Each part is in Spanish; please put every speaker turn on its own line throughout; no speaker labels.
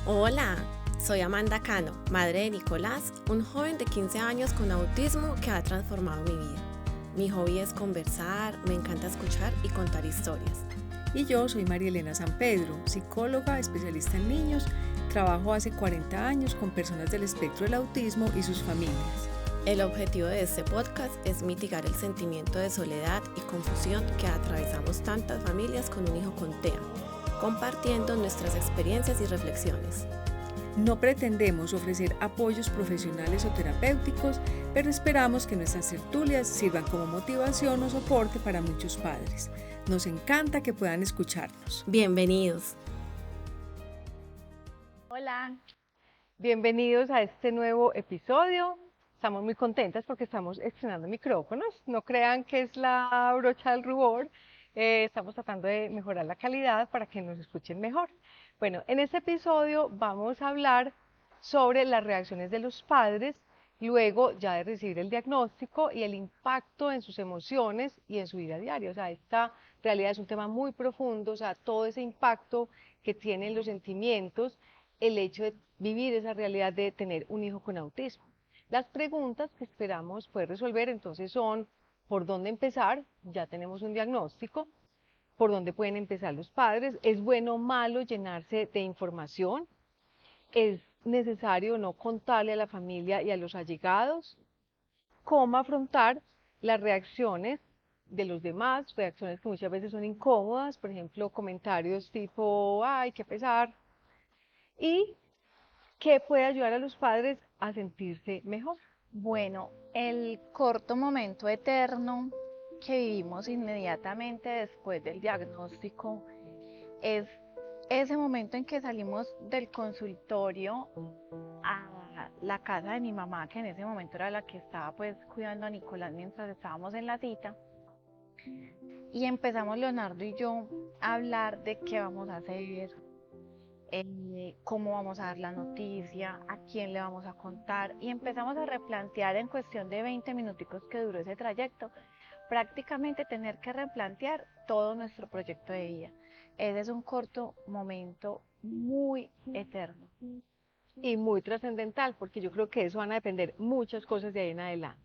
Hola, soy Amanda Cano, madre de Nicolás, un joven de 15 años con autismo que ha transformado mi vida. Mi hobby es conversar, me encanta escuchar y contar historias.
Y yo soy María Elena San Pedro, psicóloga, especialista en niños. Trabajo hace 40 años con personas del espectro del autismo y sus familias.
El objetivo de este podcast es mitigar el sentimiento de soledad y confusión que atravesamos tantas familias con un hijo con TEA, compartiendo nuestras experiencias y reflexiones.
No pretendemos ofrecer apoyos profesionales o terapéuticos, pero esperamos que nuestras tertulias sirvan como motivación o soporte para muchos padres. Nos encanta que puedan escucharnos.
Bienvenidos.
Hola, bienvenidos a este nuevo episodio. Estamos muy contentas porque estamos estrenando micrófonos. No crean que es la brocha del rubor. Estamos tratando de mejorar la calidad para que nos escuchen mejor. Bueno, en este episodio vamos a hablar sobre las reacciones de los padres luego ya de recibir el diagnóstico y el impacto en sus emociones y en su vida diaria. O sea, esta realidad es un tema muy profundo, o sea, todo ese impacto que tienen los sentimientos, el hecho de vivir esa realidad de tener un hijo con autismo. Las preguntas que esperamos poder resolver entonces son, ¿por dónde empezar? Ya tenemos un diagnóstico. ¿Por dónde pueden empezar los padres? ¿Es bueno o malo llenarse de información? ¿Es necesario no contarle a la familia y a los allegados? ¿Cómo afrontar las reacciones de los demás? Reacciones que muchas veces son incómodas, por ejemplo, comentarios tipo, ay, qué pesar. ¿Y qué puede ayudar a los padres a sentirse mejor?
Bueno, el corto momento eterno que vivimos inmediatamente después del diagnóstico es ese momento en que salimos del consultorio a la casa de mi mamá, que en ese momento era la que estaba pues cuidando a Nicolás mientras estábamos en la cita, y empezamos Leonardo y yo a hablar de qué vamos a hacer, cómo vamos a dar la noticia, a quién le vamos a contar, y empezamos a replantear en cuestión de 20 minuticos que duró ese trayecto, prácticamente tener que replantear todo nuestro proyecto de vida. Ese es un corto momento muy eterno.
Y muy trascendental, porque yo creo que eso van a depender muchas cosas de ahí en adelante.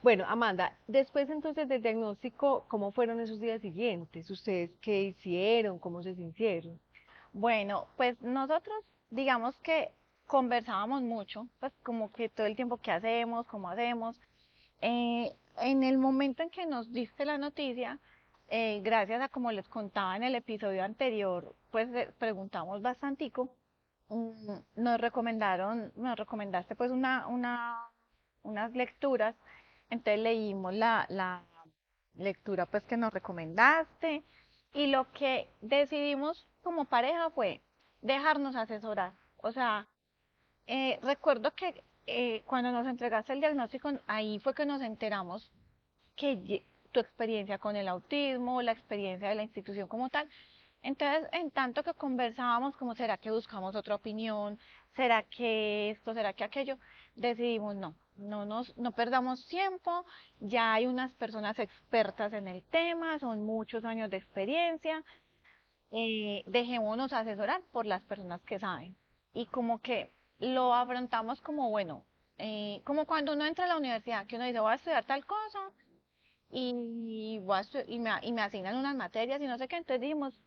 Bueno, Amanda, después entonces del diagnóstico, ¿cómo fueron esos días siguientes? ¿Ustedes qué hicieron? ¿Cómo se sintieron?
Bueno, pues nosotros digamos que conversábamos mucho, pues como que todo el tiempo qué hacemos, cómo hacemos. En el momento en que nos diste la noticia, gracias a como les contaba en el episodio anterior, pues preguntamos bastantico. Nos recomendaste pues unas lecturas, entonces leímos la lectura pues que nos recomendaste, y lo que decidimos como pareja fue dejarnos asesorar. O sea, recuerdo que cuando nos entregaste el diagnóstico, ahí fue que nos enteramos que tu experiencia con el autismo, la experiencia de la institución como tal. Entonces, en tanto que conversábamos, como será que buscamos otra opinión, será que esto, será que aquello, decidimos no perdamos tiempo, ya hay unas personas expertas en el tema, son muchos años de experiencia, dejémonos asesorar por las personas que saben. Y como que lo afrontamos como, bueno, como cuando uno entra a la universidad, que uno dice, voy a estudiar tal cosa, y me asignan unas materias y no sé qué, entonces dijimos,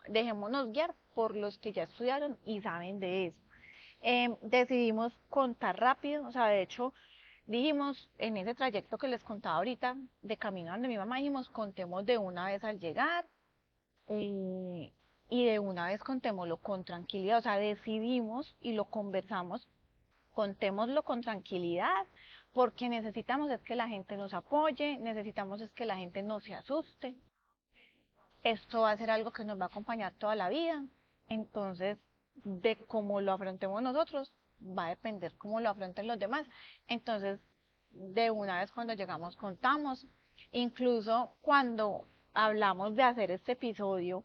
dejémonos guiar por los que ya estudiaron y saben de eso. Decidimos contar rápido, o sea, de hecho, dijimos en ese trayecto que les contaba ahorita, de camino donde mi mamá, dijimos, contemos de una vez al llegar, eh, y de una vez contémoslo con tranquilidad, o sea, decidimos y lo conversamos, contémoslo con tranquilidad, porque necesitamos es que la gente nos apoye, necesitamos es que la gente no se asuste. Esto va a ser algo que nos va a acompañar toda la vida. Entonces, de cómo lo afrontemos nosotros, va a depender cómo lo afronten los demás. Entonces, de una vez cuando llegamos, contamos. Incluso cuando hablamos de hacer este episodio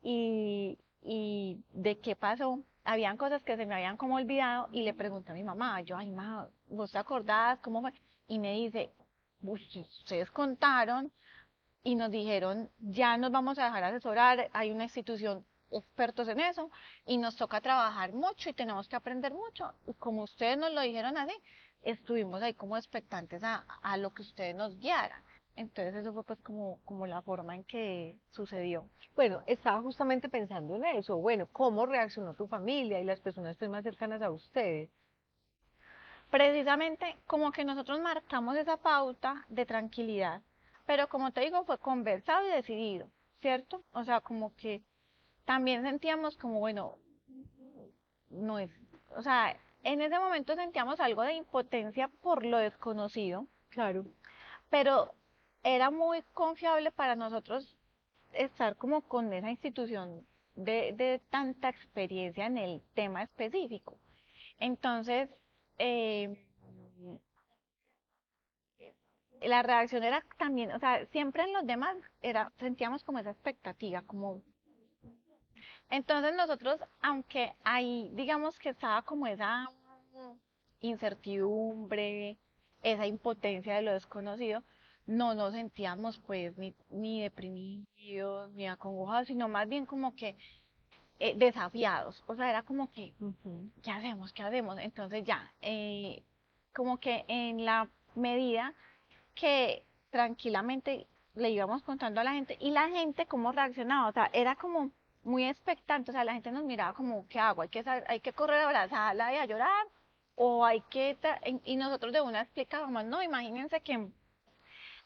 y de qué pasó, habían cosas que se me habían como olvidado y le pregunté a mi mamá, yo, ay, mamá, ¿vos te acordás cómo fue? Y me dice, ustedes contaron y nos dijeron, ya nos vamos a dejar asesorar, hay una institución expertos en eso y nos toca trabajar mucho y tenemos que aprender mucho. Y como ustedes nos lo dijeron así, estuvimos ahí como expectantes a lo que ustedes nos guiaran. Entonces eso fue pues como la forma en que sucedió.
Bueno, estaba justamente pensando en eso. Bueno, ¿cómo reaccionó tu familia y las personas pues, más cercanas a ustedes?
Precisamente como que nosotros marcamos esa pauta de tranquilidad, pero como te digo, fue conversado y decidido, ¿cierto? O sea, como que también sentíamos como, bueno, no es, o sea, en ese momento sentíamos algo de impotencia por lo desconocido,
Claro.
pero era muy confiable para nosotros estar como con esa institución de tanta experiencia en el tema específico. Entonces, eh, la reacción era también, o sea, siempre en los demás sentíamos como esa expectativa, como entonces nosotros, aunque ahí digamos que estaba como esa incertidumbre, esa impotencia de lo desconocido, no nos sentíamos pues ni deprimidos, ni acongojados, sino más bien como que desafiados. O sea, era como que,
Ujú.
¿qué hacemos? ¿Qué hacemos? Entonces ya, como que en la medida que tranquilamente le íbamos contando a la gente y la gente cómo reaccionaba, o sea, era como muy expectante, o sea, la gente nos miraba como, ¿qué hago? Hay que correr a abrazarla y a llorar, o hay que, y nosotros de una explicábamos, no, imagínense que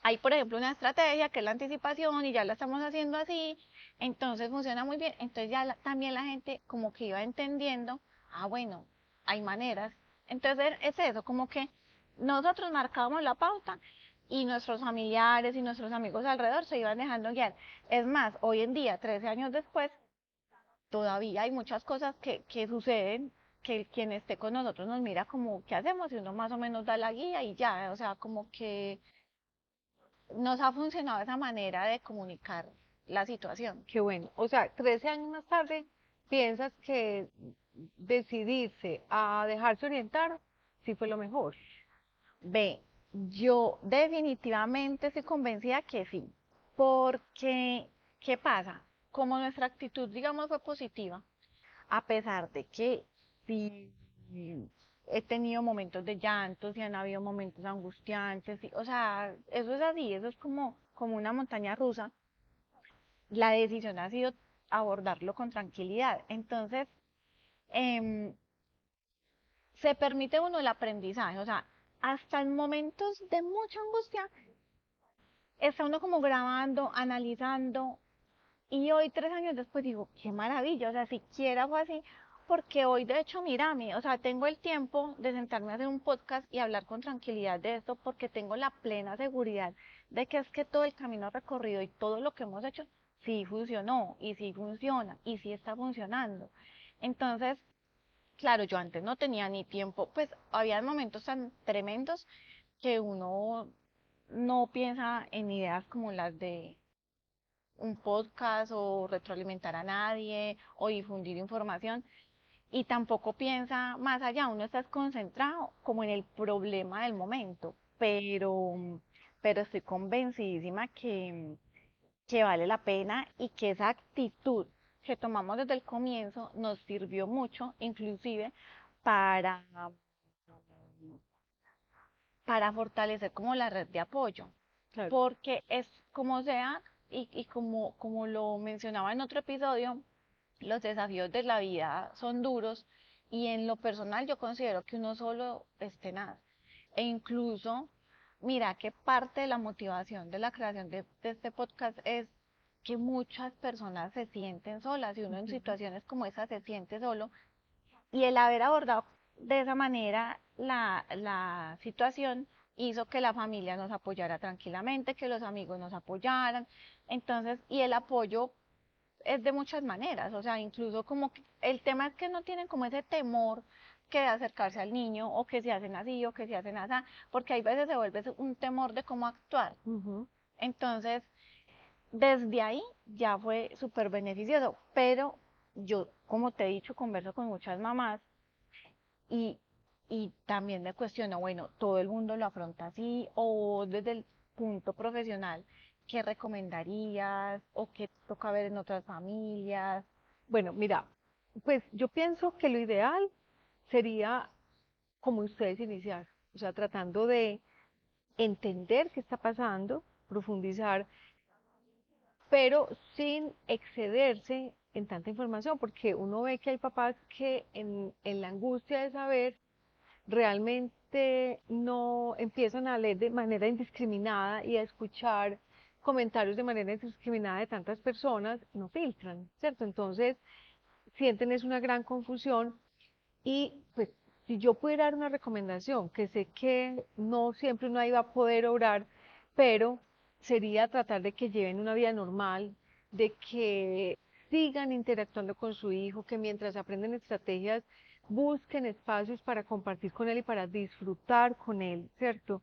hay, por ejemplo, una estrategia que es la anticipación y ya la estamos haciendo así, entonces funciona muy bien, entonces ya también la gente como que iba entendiendo, ah, bueno, hay maneras, entonces es eso, como que nosotros marcábamos la pauta y nuestros familiares y nuestros amigos alrededor se iban dejando guiar. Es más, hoy en día, 13 años después, todavía hay muchas cosas que suceden que quien esté con nosotros nos mira como, ¿qué hacemos? Y uno más o menos da la guía y ya, o sea, como que nos ha funcionado esa manera de comunicar la situación.
Qué bueno. O sea, 13 años más tarde, ¿piensas que decidirse a dejarse orientar sí fue lo mejor?
Ve, yo definitivamente estoy convencida que sí, porque, ¿qué pasa? Como nuestra actitud, digamos, fue positiva, a pesar de que sí he tenido momentos de llanto, sí han habido momentos angustiantes, sí, o sea, eso es así, eso es como una montaña rusa. La decisión ha sido abordarlo con tranquilidad. Entonces, em, se permite uno el aprendizaje, o sea, hasta en momentos de mucha angustia, está uno como grabando, analizando, y hoy, 3 años después, digo, qué maravilla, o sea, siquiera fue así, porque hoy, de hecho, mírame, o sea, tengo el tiempo de sentarme a hacer un podcast y hablar con tranquilidad de esto, porque tengo la plena seguridad de que es que todo el camino recorrido y todo lo que hemos hecho, sí funcionó, y sí funciona, y sí está funcionando. Entonces, claro, yo antes no tenía ni tiempo, pues había momentos tan tremendos que uno no piensa en ideas como las de un podcast o retroalimentar a nadie o difundir información y tampoco piensa más allá, uno está concentrado como en el problema del momento, pero estoy convencidísima que vale la pena y que esa actitud que tomamos desde el comienzo nos sirvió mucho, inclusive para, para fortalecer como la red de apoyo,
Claro.
porque es como sea, y como lo mencionaba en otro episodio, los desafíos de la vida son duros y en lo personal yo considero que uno solo es tenaz. E incluso, mira que parte de la motivación de la creación de este podcast es que muchas personas se sienten solas y uno en
Ujú.
situaciones como esa se siente solo y el haber abordado de esa manera la situación hizo que la familia nos apoyara tranquilamente, que los amigos nos apoyaran. Entonces, y el apoyo es de muchas maneras, o sea, incluso como que el tema es que no tienen como ese temor que de acercarse al niño o que se hacen así o que se hacen así, porque hay veces se vuelve un temor de cómo actuar.
Ujú.
Entonces, desde ahí ya fue súper beneficioso, pero yo, como te he dicho, converso con muchas mamás y, y también me cuestiono, bueno, ¿todo el mundo lo afronta así o desde el punto profesional, qué recomendarías o qué toca ver en otras familias?
Bueno, mira, pues yo pienso que lo ideal sería como ustedes iniciar, o sea, tratando de entender qué está pasando, profundizar, pero sin excederse en tanta información, porque uno ve que hay papás que en la angustia de saber realmente no empiezan a leer de manera indiscriminada y a escuchar comentarios de manera indiscriminada de tantas personas, no filtran, ¿cierto? Entonces sienten es una gran confusión y pues si yo pudiera dar una recomendación, que sé que no siempre uno ahí va a poder obrar, pero sería tratar de que lleven una vida normal, de que sigan interactuando con su hijo, que mientras aprenden estrategias busquen espacios para compartir con él y para disfrutar con él, ¿cierto?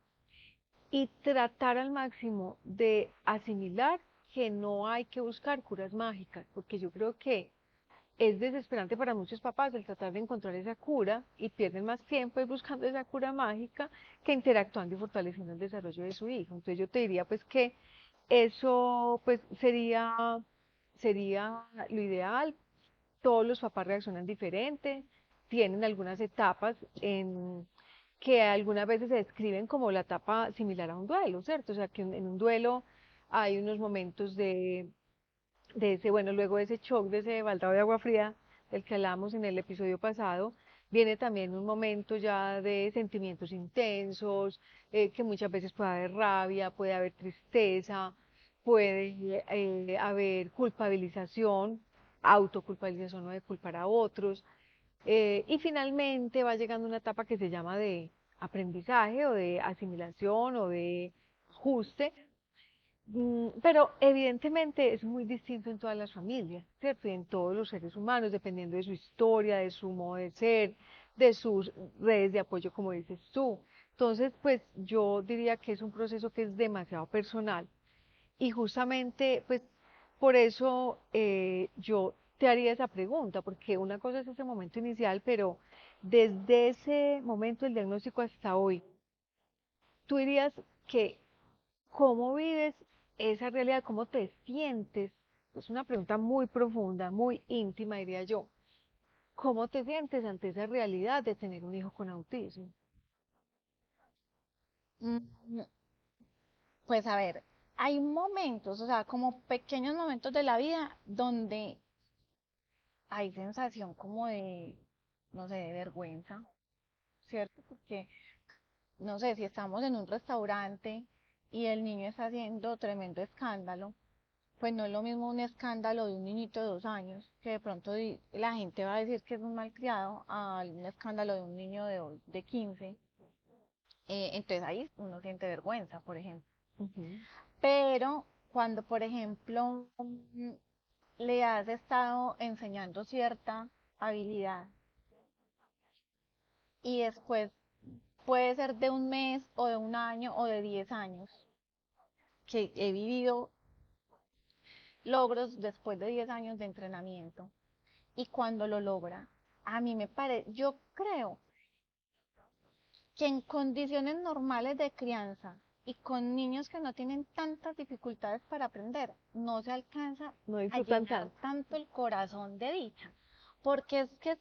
Y tratar al máximo de asimilar que no hay que buscar curas mágicas, porque yo creo que es desesperante para muchos papás el tratar de encontrar esa cura y pierden más tiempo buscando esa cura mágica que interactuando y fortaleciendo el desarrollo de su hijo. Entonces yo te diría pues que eso pues sería lo ideal. Todos los papás reaccionan diferente, tienen algunas etapas en que algunas veces se describen como la etapa similar a un duelo, ¿cierto? O sea que en un duelo hay unos momentos de ese, bueno, luego de ese shock, de ese baldado de agua fría del que hablamos en el episodio pasado, viene también un momento ya de sentimientos intensos, que muchas veces puede haber rabia, puede haber tristeza, puede haber culpabilización, autoculpabilización o de culpar a otros, y finalmente va llegando una etapa que se llama de aprendizaje o de asimilación o de ajuste. Pero evidentemente es muy distinto en todas las familias, ¿cierto? Y en todos los seres humanos, dependiendo de su historia, de su modo de ser, de sus redes de apoyo, como dices tú. Entonces, pues yo diría que es un proceso que es demasiado personal y justamente, pues por eso yo te haría esa pregunta, porque una cosa es ese momento inicial, pero desde ese momento del diagnóstico hasta hoy, tú dirías que ¿cómo vives esa realidad? ¿Cómo te sientes? Es una pregunta muy profunda, muy íntima, diría yo. ¿Cómo te sientes ante esa realidad de tener un hijo con autismo?
Mm, Pues a ver, hay momentos, o sea, como pequeños momentos de la vida donde hay sensación como de, no sé, de vergüenza, ¿cierto? Porque, no sé, si estamos en un restaurante y el niño está haciendo tremendo escándalo, pues no es lo mismo un escándalo de un niñito de 2 años, que de pronto la gente va a decir que es un malcriado, a un escándalo de un niño de 15. Entonces ahí uno siente vergüenza, por ejemplo.
Ujú.
Pero cuando, por ejemplo, le has estado enseñando cierta habilidad y después puede ser de un mes o de un año o de 10 años, que he vivido logros después de 10 años de entrenamiento y cuando lo logra, a mí me parece, yo creo que en condiciones normales de crianza y con niños que no tienen tantas dificultades para aprender, no se alcanza
No
a
disfrutan
llenar
tanto.
tanto el corazón de dicha. Porque es que,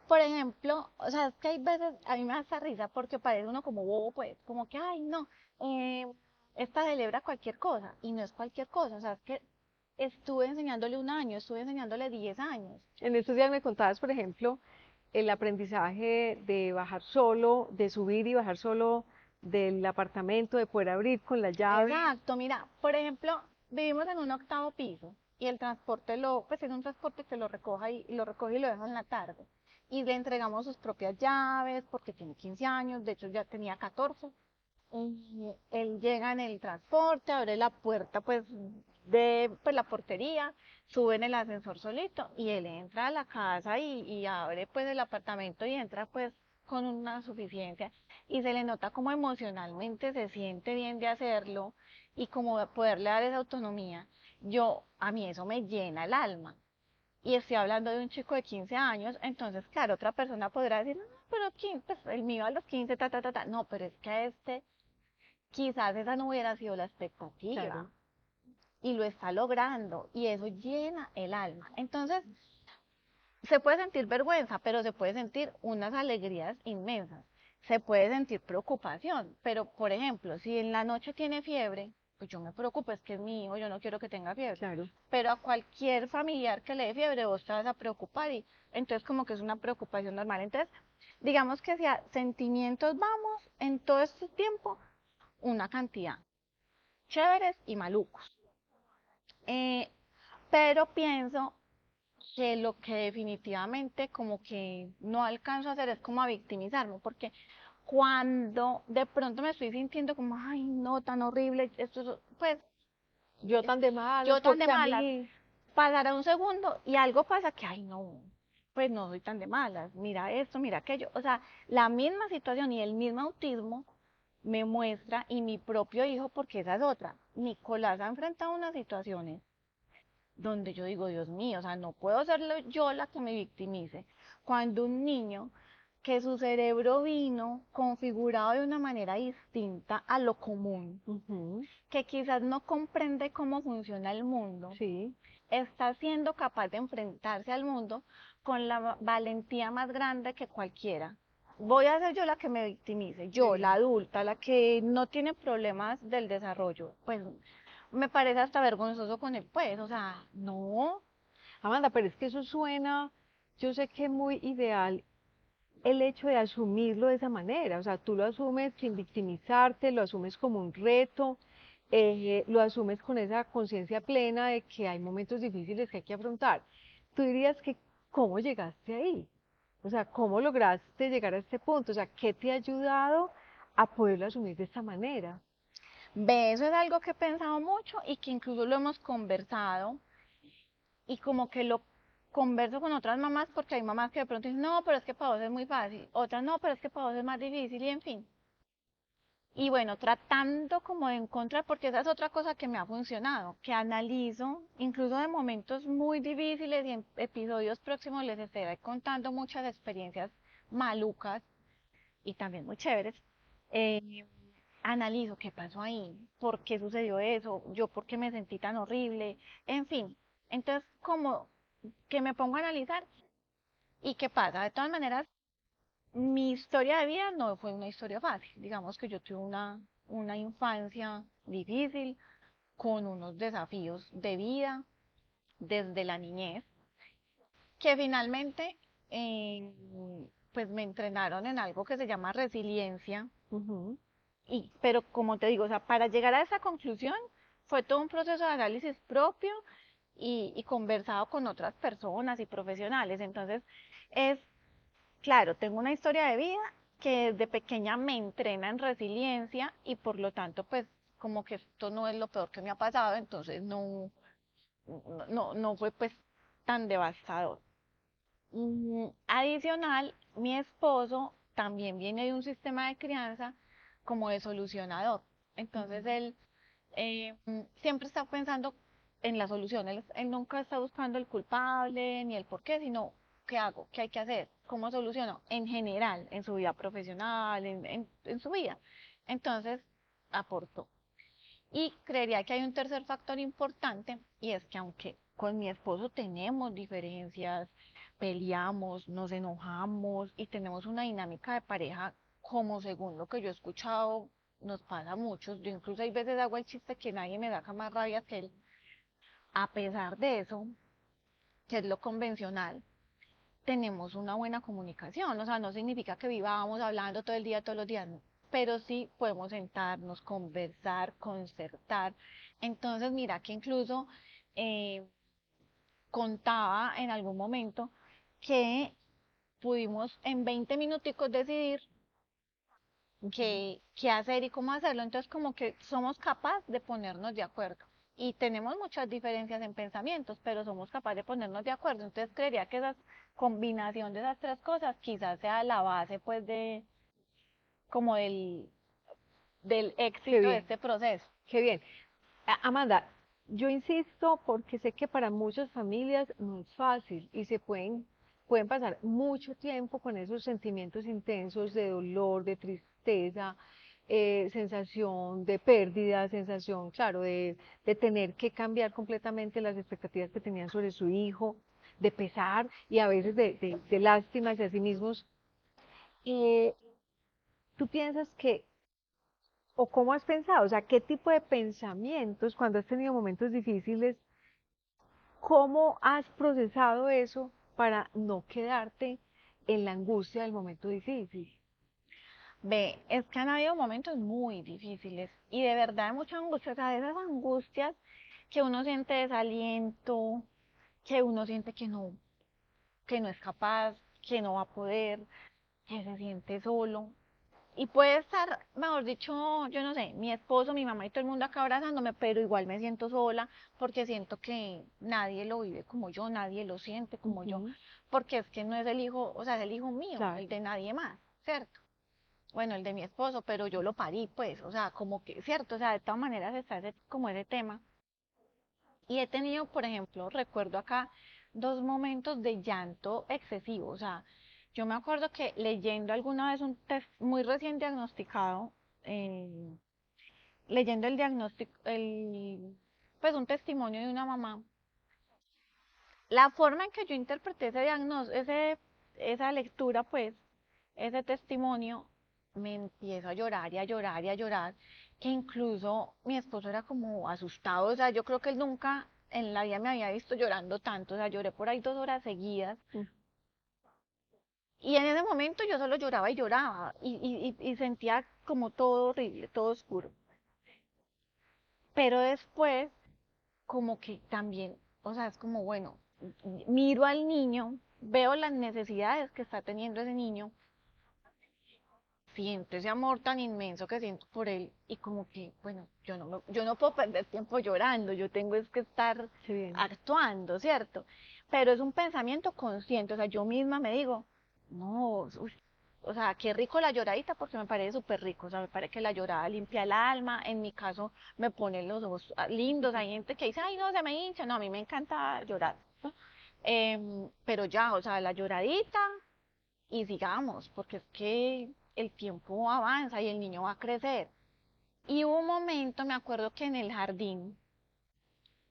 por ejemplo, o sea, es que hay veces, a mí me da esa risa porque parece uno como bobo, pues, como que, ay, no, eh, esta celebra cualquier cosa, y no es cualquier cosa, o sea, es que estuve enseñándole un año, estuve enseñándole 10 años.
En estos días me contabas, por ejemplo, el aprendizaje de bajar solo, de subir y bajar solo del apartamento, de poder abrir con la llave.
Exacto, mira, por ejemplo, vivimos en un octavo piso y el transporte pues es un transporte que lo recoja y lo recoge y lo deja en la tarde. Y le entregamos sus propias llaves porque tiene 15 años, de hecho ya tenía 14. Y él llega en el transporte, abre la puerta pues de pues, la portería, sube en el ascensor solito y él entra a la casa y abre pues el apartamento y entra pues con una suficiencia y se le nota como emocionalmente se siente bien de hacerlo y como de poderle dar esa autonomía. A mí eso me llena el alma. Y estoy hablando de un chico de 15 años, entonces, claro, otra persona podrá decir, no, pero 15, pues el mío a los 15, ta, ta, ta, ta. No, pero es que a este quizás esa no hubiera sido la
Claro.
expectativa y lo está logrando y eso llena el alma. Entonces, se puede sentir vergüenza, pero se puede sentir unas alegrías inmensas. Se puede sentir preocupación, pero por ejemplo, si en la noche tiene fiebre, pues yo me preocupo, es que es mi hijo, yo no quiero que tenga fiebre.
Claro.
Pero a cualquier familiar que le dé fiebre, vos te vas a preocupar y entonces como que es una preocupación normal. Entonces, digamos que si a sentimientos vamos en todo este tiempo, una cantidad, chéveres y malucos. Eh, pero pienso que lo que definitivamente como que no alcanzo a hacer es como a victimizarme, porque cuando de pronto me estoy sintiendo como, ay, no, tan horrible, pues
Yo tan de malas,
yo tan de
porque a
malas,
mí,
pasará un segundo y algo pasa que, ay, no, pues no soy tan de malas, mira esto, mira aquello, o sea, la misma situación y el mismo autismo me muestra y mi propio hijo, porque esa es otra, Nicolás ha enfrentado unas situaciones donde yo digo, Dios mío, o sea, no puedo ser yo la que me victimice. Cuando un niño que su cerebro vino configurado de una manera distinta a lo común,
ujú,
que quizás no comprende cómo funciona el mundo,
sí,
está siendo capaz de enfrentarse al mundo con la valentía más grande que cualquiera. Voy a ser yo la que me victimice, yo, la
sí.
adulta, la que no tiene problemas del desarrollo. Pues me parece hasta vergonzoso con él, pues, o sea, no.
Amanda, pero es que eso suena, yo sé que muy ideal el hecho de asumirlo de esa manera, o sea, tú lo asumes sin victimizarte, lo asumes como un reto, lo asumes con esa conciencia plena de que hay momentos difíciles que hay que afrontar. Tú dirías que, ¿cómo llegaste ahí? O sea, ¿cómo lograste llegar a este punto? O sea, ¿qué te ha ayudado a poderlo asumir de esta manera?
Ve, eso es algo que he pensado mucho y que incluso lo hemos conversado y como que lo converso con otras mamás porque hay mamás que de pronto dicen, no, pero es que para vos es muy fácil, otras no, pero es que para vos es más difícil y en fin. Y bueno, tratando como de encontrar, porque esa es otra cosa que me ha funcionado, que analizo, incluso de momentos muy difíciles y en episodios próximos les estaré contando muchas experiencias malucas y también muy chéveres. eh, Analizo qué pasó ahí, por qué sucedió eso, yo por qué me sentí tan horrible, en fin. Entonces, como que me pongo a analizar y qué pasa. De todas maneras, mi historia de vida no fue una historia fácil. Digamos que yo tuve una infancia difícil, con unos desafíos de vida desde la niñez, que finalmente eh, pues me entrenaron en algo que se llama resiliencia.
Ujú.
Pero como te digo, o sea, para llegar a esa conclusión fue todo un proceso de análisis propio y conversado con otras personas y profesionales. Entonces, es claro, tengo una historia de vida que desde pequeña me entrena en resiliencia y por lo tanto, pues como que esto no es lo peor que me ha pasado, entonces no fue pues tan devastador. Adicional, mi esposo también viene de un sistema de crianza como de solucionador. Entonces él siempre está pensando en la solución. Él nunca está buscando el culpable ni el por qué, sino qué hago, qué hay que hacer, cómo soluciono en general, en su vida profesional, en su vida. Entonces, aportó. Y creería que hay un tercer factor importante y es que aunque con mi esposo tenemos diferencias, peleamos, nos enojamos y tenemos una dinámica de pareja como según lo que yo he escuchado nos pasa a muchos, yo incluso hay veces hago el chiste que nadie me da más rabia que él, a pesar de eso, que es lo convencional, tenemos una buena comunicación, o sea, no significa que vivamos hablando todo el día, todos los días, no, pero sí podemos sentarnos, conversar, concertar. Entonces, mira que incluso eh, contaba en algún momento que pudimos en 20 minuticos decidir qué hacer y cómo hacerlo. Entonces, como que somos capaces de ponernos de acuerdo. Y tenemos muchas diferencias en pensamientos, pero somos capaces de ponernos de acuerdo. Entonces, creería que esa combinación de esas tres cosas quizás sea la base, pues, como del
Qué
éxito de
bien,
este proceso.
qué bien. Amanda, yo insisto porque sé que para muchas familias no es fácil y pueden pasar mucho tiempo con esos sentimientos intensos de dolor, de tristeza, sensación de pérdida, sensación, claro, de tener que cambiar completamente las expectativas que tenían sobre su hijo. de pesar y a veces de lástima hacia sí mismos. Eh, ¿Tú piensas que, o cómo has pensado, o sea, qué tipo de pensamientos cuando has tenido momentos difíciles, cómo has procesado eso para no quedarte en la angustia del momento difícil?
Ve, es que han habido momentos muy difíciles y de verdad de mucha angustia, o sea, de esas angustias que uno siente desaliento, que uno siente que no es capaz, que no va a poder, que se siente solo. Y puede estar, mejor dicho, yo no sé, mi esposo, mi mamá y todo el mundo acá abrazándome, pero igual me siento sola porque siento que nadie lo vive como yo, nadie lo siente como yo,
Ujú,
porque es que no es el hijo, o sea, es el hijo mío,
claro.
el de nadie más, ¿cierto? Bueno, el de mi esposo, pero yo lo parí, pues, o sea, como que, ¿cierto? O sea, de todas maneras está como ese tema. Y he tenido, por ejemplo, recuerdo acá dos momentos de llanto excesivo. O sea, yo me acuerdo que leyendo alguna vez un test muy recién diagnosticado, eh, leyendo el diagnóstico, pues un testimonio de una mamá, la forma en que yo interpreté ese diagnóstico, esa lectura, pues, ese testimonio, me empiezo a llorar y a llorar y a llorar, que incluso mi esposo era como asustado, o sea, yo creo que él nunca en la vida me había visto llorando tanto, o sea, lloré por ahí 2 horas seguidas,
Mm.
y en ese momento yo solo lloraba y lloraba, y sentía como todo horrible, todo oscuro, pero después, como que también, o sea, es como, bueno, miro al niño, veo las necesidades que está teniendo ese niño, siento ese amor tan inmenso que siento por él y como que, bueno, yo no puedo perder tiempo llorando, yo tengo es que estar
Qué bien.
actuando, ¿cierto? Pero es un pensamiento consciente, o sea, yo misma me digo, no, uy, o sea, qué rico la lloradita porque me parece súper rico, o sea, me parece que la llorada limpia el alma, en mi caso me pone los ojos lindos, hay gente que dice, ay, no, se me hincha, no, a mí me encanta llorar, ¿no? Pero ya, o sea, la lloradita y sigamos, porque es que el tiempo avanza y el niño va a crecer. Y hubo un momento, me acuerdo que en el jardín,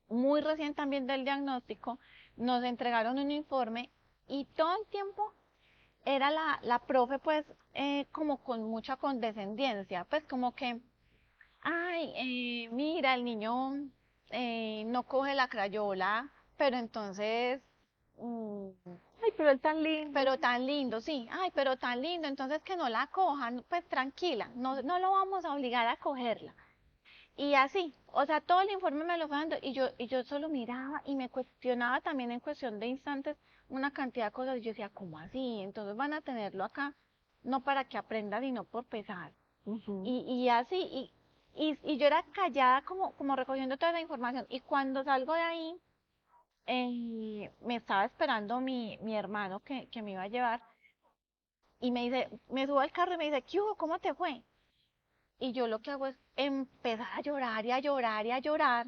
muy recién también del diagnóstico, nos entregaron un informe y todo el tiempo era la profe pues como con mucha condescendencia, pues como que, ay, mira, el niño no coge la crayola, pero entonces mm,
Ay, pero él tan lindo.
pero tan lindo, sí, ay, pero tan lindo, entonces que no la cojan, pues tranquila, no lo vamos a obligar a cogerla. Y así, o sea, todo el informe me lo fue dando y yo solo miraba y me cuestionaba también en cuestión de instantes una cantidad de cosas y yo decía, ¿cómo así? Entonces van a tenerlo acá, no para que aprenda, sino por pesar.
Ujú.
Y así, y yo era callada como recogiendo toda esa información y cuando salgo de ahí, me estaba esperando mi hermano que me iba a llevar y me dice, me subo al carro y me dice, ¿qué hubo? ¿Cómo te fue? Y yo lo que hago es empezar a llorar y a llorar y a llorar.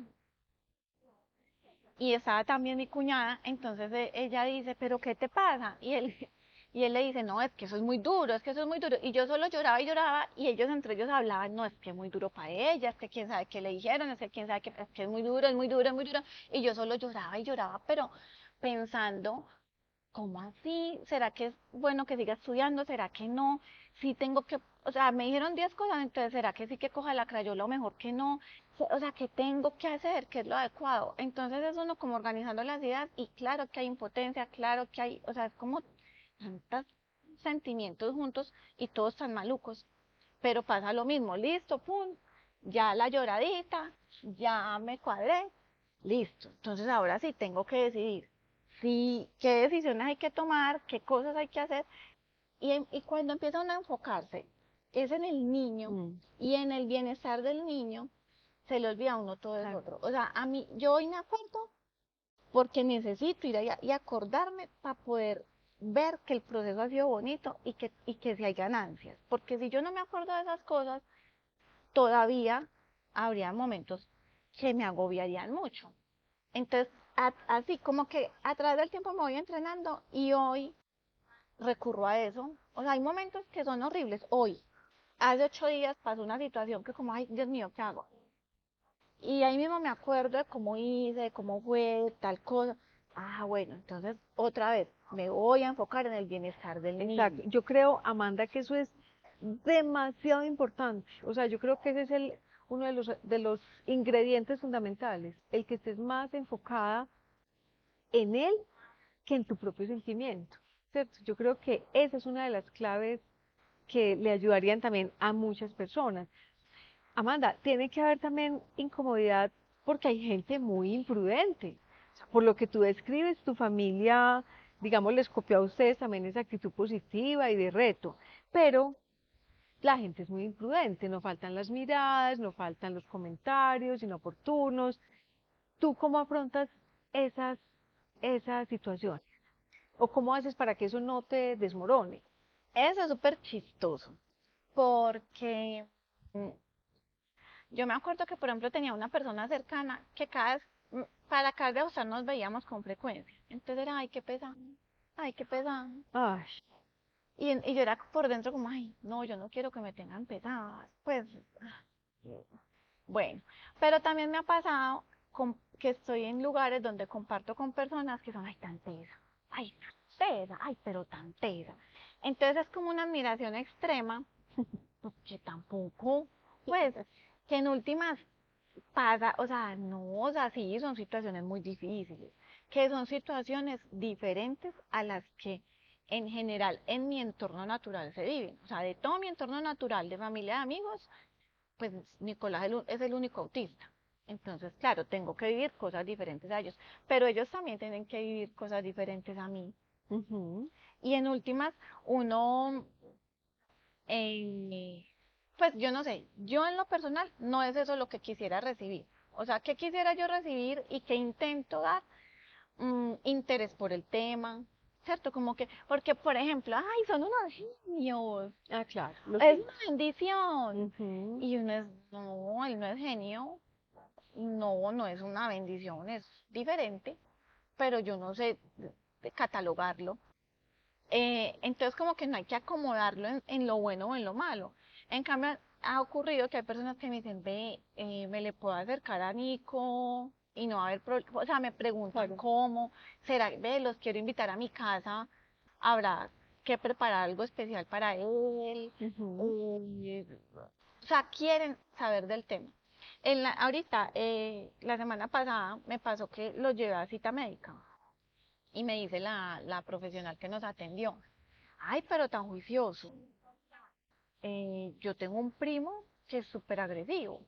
Y estaba también mi cuñada, entonces ella dice, ¿pero qué te pasa? Y él le dice, no, es que eso es muy duro, es que eso es muy duro. Y yo solo lloraba y lloraba y ellos entre ellos hablaban, no, es que es muy duro para ella, es que quién sabe qué le dijeron, es que quién sabe es que es muy duro, es muy duro, es muy duro. Y yo solo lloraba y lloraba, pero pensando ¿cómo así? ¿Será que es bueno que siga estudiando? ¿Será que no? Sí tengo que, o sea, me dijeron 10 cosas, entonces ¿será que sí que coja la crayola o mejor que no? O sea, ¿qué tengo que hacer? ¿Qué es lo adecuado? Entonces es uno como organizando las ideas y claro que hay impotencia, claro que hay, o sea, es como tantos sentimientos juntos y todos tan malucos, pero pasa lo mismo, listo, pum, ya la lloradita, ya me cuadré, listo. Entonces ahora sí tengo que decidir sí, qué decisiones hay que tomar, qué cosas hay que hacer. Y cuando empieza uno a enfocarse, es en el niño
Mm,
y en el bienestar del niño, se le olvida a uno todo el
claro.
otro. O sea, a mí, yo hoy me acuerdo porque necesito ir allá y acordarme para poder ver que el proceso ha sido bonito y que si hay ganancias. Porque si yo no me acuerdo de esas cosas, todavía habría momentos que me agobiarían mucho. Entonces, así como que a través del tiempo me voy entrenando y hoy recurro a eso. O sea, hay momentos que son horribles. Hoy, hace 8 días pasó una situación que como, ay, Dios mío, ¿qué hago? Y ahí mismo me acuerdo de cómo hice, de cómo fue, tal cosa. Bueno, entonces otra vez me voy a enfocar en el bienestar del
Exacto.
niño.
Yo creo, Amanda, que eso es demasiado importante. O sea, yo creo que ese es uno de los ingredientes fundamentales, el que estés más enfocada en él que en tu propio sentimiento, ¿cierto? Yo creo que esa es una de las claves que le ayudarían también a muchas personas. Amanda, tiene que haber también incomodidad porque hay gente muy imprudente. O sea, por lo que tú describes, tu familia, digamos, les copió a ustedes también esa actitud positiva y de reto, pero la gente es muy imprudente, no faltan las miradas, no faltan los comentarios inoportunos. ¿Tú cómo afrontas esas, esas situaciones? ¿O cómo haces para que eso no te desmorone?
Eso es súper chistoso, porque yo me acuerdo que, por ejemplo, tenía una persona cercana que para cada vez de usar nos veíamos con frecuencia. Entonces era, ay, qué pesado, ay, qué pesado.
Ay,
Y yo era por dentro como, ay, no, yo no quiero que me tengan pesadas. Pues, bueno, pero también me ha pasado que estoy en lugares donde comparto con personas que son, ay, tan tesa, ay, pero tan tesa. Entonces es como una admiración extrema, porque tampoco, pues, que en últimas pasa, o sea, no, o sea, sí, son situaciones muy difíciles, que son situaciones diferentes a las que en general en mi entorno natural se viven. O sea, de todo mi entorno natural, de familia, de amigos, pues Nicolás es el único autista. Entonces, claro, tengo que vivir cosas diferentes a ellos, pero ellos también tienen que vivir cosas diferentes a mí.
ujú,
Y en últimas, uno, eh, pues yo no sé, yo en lo personal no es eso lo que quisiera recibir. O sea, ¿qué quisiera yo recibir y qué intento dar? Interés por el tema, ¿cierto? Como que, porque por ejemplo, ay, son unos genios,
ah, claro, lo
es
sé.
una bendición.
Ujú,
Y uno es, no, él no es genio, no, no es una bendición, es diferente, pero yo no sé catalogarlo. Entonces como que no hay que acomodarlo en lo bueno o en lo malo. En cambio, ha ocurrido que hay personas que me dicen, ve, me le puedo acercar a Nico y no va a haber problema. O sea, me preguntan
claro.
cómo, será, ve, los quiero invitar a mi casa, habrá que preparar algo especial para él.
Ujú.
Eh, o sea, quieren saber del tema. Ahorita, la semana pasada, me pasó que lo llevé a cita médica y me dice la profesional que nos atendió, ay, pero tan juicioso. Yo tengo un primo que es súper agresivo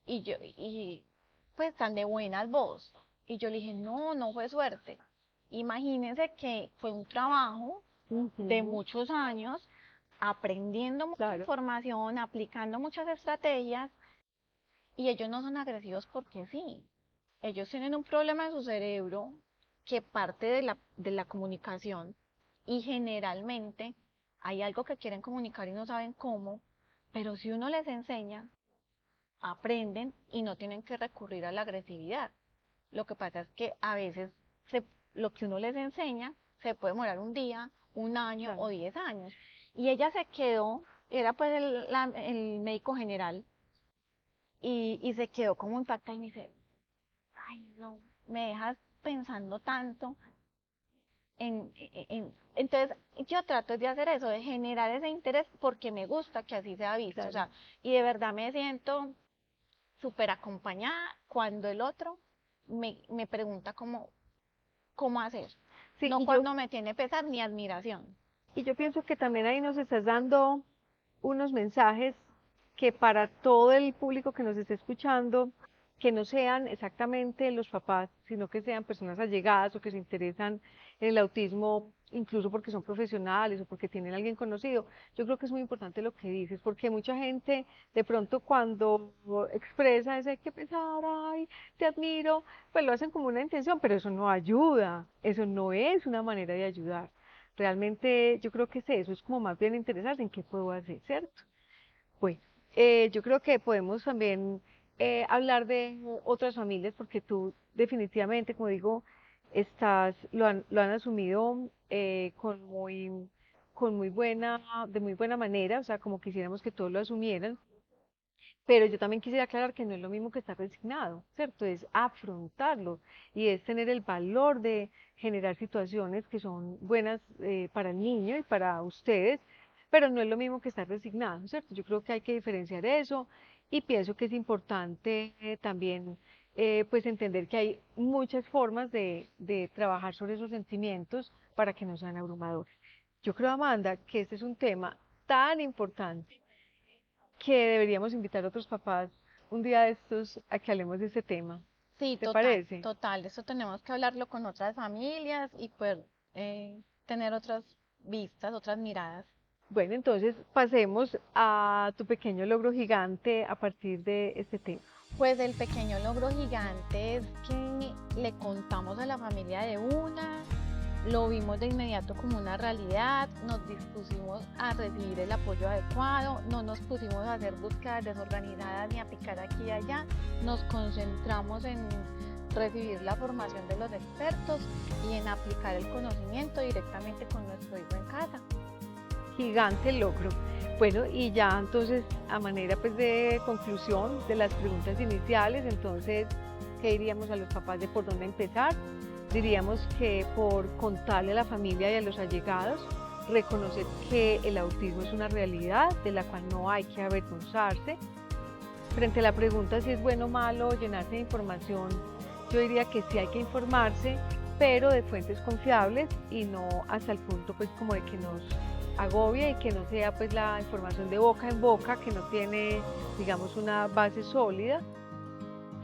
y pues tan de buenas voz. Y yo le dije, no, no fue suerte. Imagínense que fue un trabajo de
Ujú,
muchos años, aprendiendo mucha
claro,
información, aplicando muchas estrategias, y ellos no son agresivos porque sí. Ellos tienen un problema en su cerebro que parte de la comunicación y generalmente hay algo que quieren comunicar y no saben cómo, pero si uno les enseña, aprenden y no tienen que recurrir a la agresividad. Lo que pasa es que a veces lo que uno les enseña se puede demorar un día, un año o
claro.
10 años. Y ella se quedó, era pues el médico general, y se quedó como impactada y me dice, ay, no, me dejas pensando tanto entonces yo trato de hacer eso, de generar ese interés porque me gusta que así sea visto, o
Claro.
sea, y de verdad me siento súper acompañada cuando el otro me pregunta cómo hacer,
Sí,
no cuando me tiene pesar ni admiración.
y yo pienso que también ahí nos estás dando unos mensajes que para todo el público que nos esté escuchando, que no sean exactamente los papás, sino que sean personas allegadas o que se interesan en el autismo, incluso porque son profesionales o porque tienen a alguien conocido. Yo creo que es muy importante lo que dices, porque mucha gente de pronto cuando expresa ese que pensar, ay, te admiro, pues lo hacen como una intención, pero eso no ayuda, eso no es una manera de ayudar. Realmente yo creo que es eso, es como más bien interesarse en qué puedo hacer, ¿cierto? Bueno, yo creo que podemos también hablar de otras familias porque tú definitivamente, como digo, lo han asumido con muy buena, de muy buena manera, o sea, como quisiéramos que todos lo asumieran, Pero yo también quisiera aclarar que no es lo mismo que estar resignado, ¿cierto? Es afrontarlo y es tener el valor de generar situaciones que son buenas para el niño y para ustedes, pero no es lo mismo que estar resignado, ¿cierto? Yo creo que hay que diferenciar eso y pienso que es importante también pues entender que hay muchas formas de trabajar sobre esos sentimientos para que no sean abrumadores. Yo creo, Amanda, que este es un tema tan importante que deberíamos invitar a otros papás un día de estos a que hablemos de este tema.
Sí,
¿Te
total,
parece?
total. Eso tenemos que hablarlo con otras familias y poder tener otras vistas, otras miradas.
Bueno, entonces pasemos a tu pequeño logro gigante a partir de este tema.
Pues el pequeño logro gigante es que le contamos a la familia de una, lo vimos de inmediato como una realidad, nos dispusimos a recibir el apoyo adecuado, no nos pusimos a hacer búsquedas desorganizadas ni a picar aquí y allá, nos concentramos en recibir la formación de los expertos y en aplicar el conocimiento directamente con nuestro hijo en casa.
Gigante logro. Bueno, y ya entonces a manera pues de conclusión de las preguntas iniciales, entonces, ¿qué diríamos a los papás de por dónde empezar? Diríamos que por contarle a la familia y a los allegados, reconocer que el autismo es una realidad de la cual no hay que avergonzarse. Frente a la pregunta si es bueno o malo llenarse de información, yo diría que sí hay que informarse, pero de fuentes confiables y no hasta el punto pues como de que nos agobie y que no sea pues la información de boca en boca que no tiene digamos una base sólida.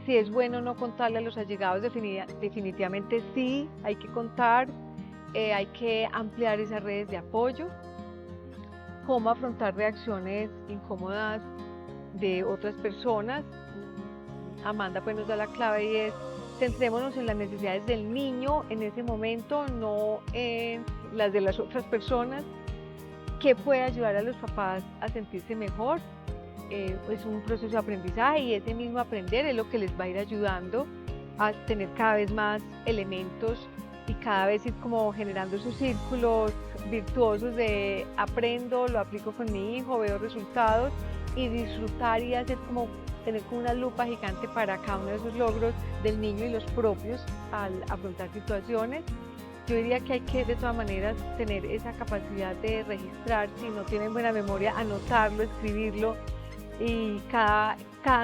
Si es bueno no contarle a los allegados, definitivamente sí, hay que contar, hay que ampliar esas redes de apoyo. Cómo afrontar reacciones incómodas de otras personas. Amanda pues nos da la clave y es centrémonos en las necesidades del niño en ese momento, no en las de las otras personas. ¿Qué puede ayudar a los papás a sentirse mejor? Es un proceso de aprendizaje y ese mismo aprender es lo que les va a ir ayudando a tener cada vez más elementos y cada vez ir como generando esos círculos virtuosos de aprendo, lo aplico con mi hijo, veo resultados y disfrutar y hacer como tener como una lupa gigante para cada uno de esos logros del niño y los propios al afrontar situaciones. Yo diría que hay que de todas maneras tener esa capacidad de registrar, si no tienen buena memoria, anotarlo, escribirlo y cada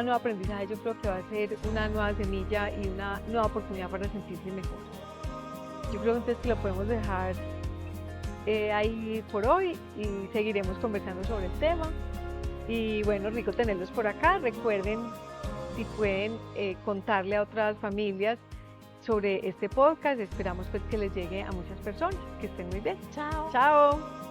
nuevo aprendizaje yo creo que va a ser una nueva semilla y una nueva oportunidad para sentirse mejor. Yo creo entonces que lo podemos dejar ahí por hoy y seguiremos conversando sobre el tema. Y bueno, rico tenerlos por acá. Recuerden, si pueden contarle a otras familias sobre este podcast, esperamos pues que les llegue a muchas personas. Que estén muy bien.
Chao.
Chao.